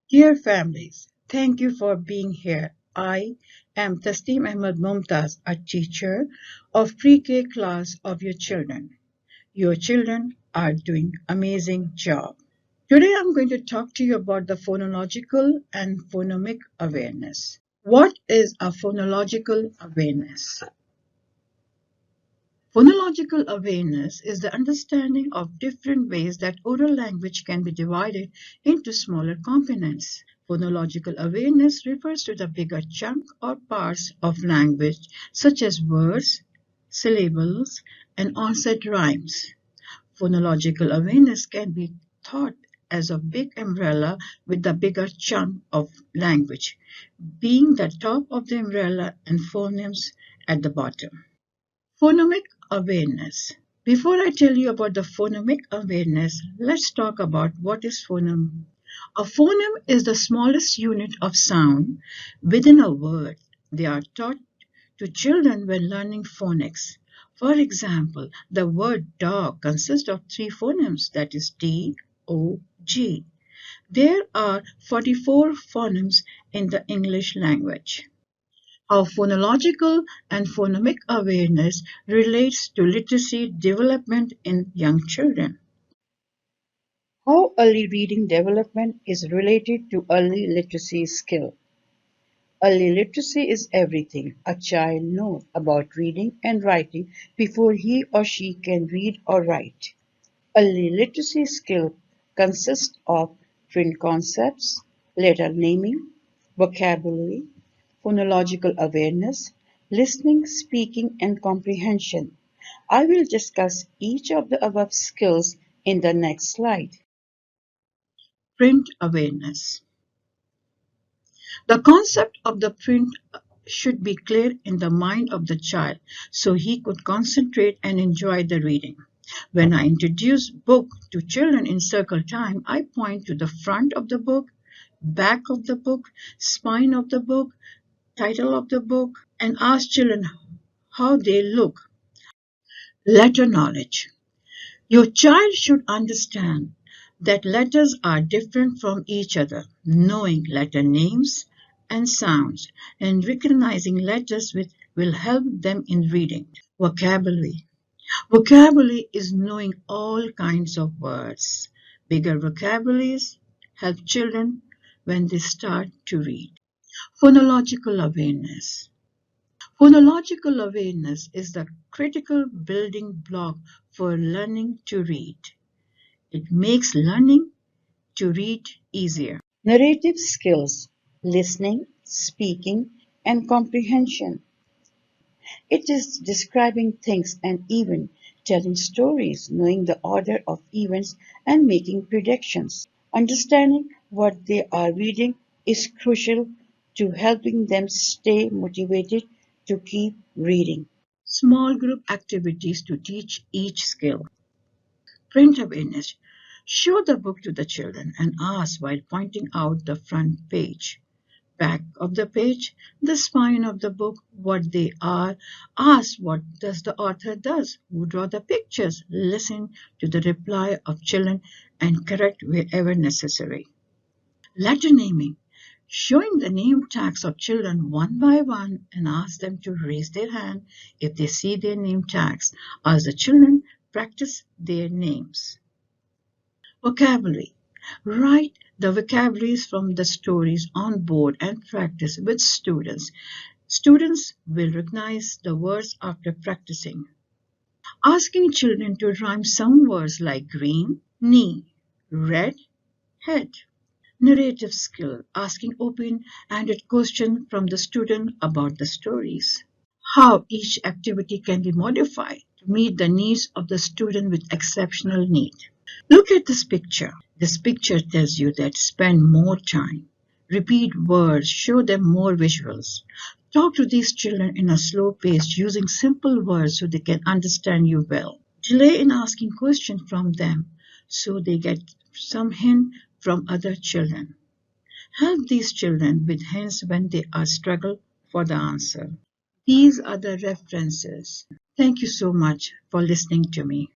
Dear families, thank you for being here. I am Tasneem Ahmed Mumtaz, a teacher of pre-K class of your children. Your children are doing amazing job. Today I'm going to talk to you about the phonological and phonemic awareness. What is a phonological awareness? Phonological awareness is the understanding of different ways that oral language can be divided into smaller components. Phonological awareness refers to the bigger chunk or parts of language, such as words, syllables, and onset rhymes. Phonological awareness can be thought as a big umbrella with the bigger chunk of language being the top of the umbrella and phonemes at the bottom. Phonemic awareness. Before I tell you about the phonemic awareness, let's talk about what is phoneme. A phoneme is the smallest unit of sound within a word. They are taught to children when learning phonics. For example, the word dog consists of three phonemes, that is D, O, G. There are 44 phonemes in the English language. How phonological and phonemic awareness relates to literacy development in young children. How early reading development is related to early literacy skill. Early literacy is everything a child knows about reading and writing before he or she can read or write. Early literacy skill consists of print concepts, letter naming, vocabulary, phonological awareness, listening, speaking, and comprehension. I will discuss each of the above skills in the next slide. Print awareness. The concept of the print should be clear in the mind of the child so he could concentrate and enjoy the reading. When I introduce book to children in circle time, I point to the front of the book, back of the book, spine of the book, title of the book, and ask children how they look. Letter knowledge. Your child should understand that letters are different from each other. Knowing letter names and sounds and recognizing letters will help them in reading. Vocabulary. Vocabulary is knowing all kinds of words. Bigger vocabularies help children when they start to read. Phonological awareness. Phonological awareness is the critical building block for learning to read. It makes learning to read easier. Narrative skills, listening, speaking, and comprehension. It is describing things and even telling stories, knowing the order of events and making predictions. Understanding what they are reading is crucial to helping them stay motivated to keep reading. Small group activities to teach each skill. Print awareness. Show the book to the children and ask while pointing out the front page, back of the page, the spine of the book, what they are. Ask what does the author does, who draw the pictures. Listen to the reply of children and correct wherever necessary. Letter naming. Showing the name tags of children one by one and ask them to raise their hand if they see their name tags. As the children practice their names. Vocabulary. Write the vocabularies from the stories on board and practice with students. Students will recognize the words after practicing. Asking children to rhyme some words like green, knee, red, head. Narrative skill, asking open-ended questions from the student about the stories. How each activity can be modified to meet the needs of the student with exceptional need. Look at this picture. This picture tells you that spend more time. Repeat words, show them more visuals. Talk to these children in a slow pace using simple words so they can understand you well. Delay in asking questions from them so they get some hint from other children. Help these children with hints when they are struggle for the answer. These are the references. Thank you so much for listening to me.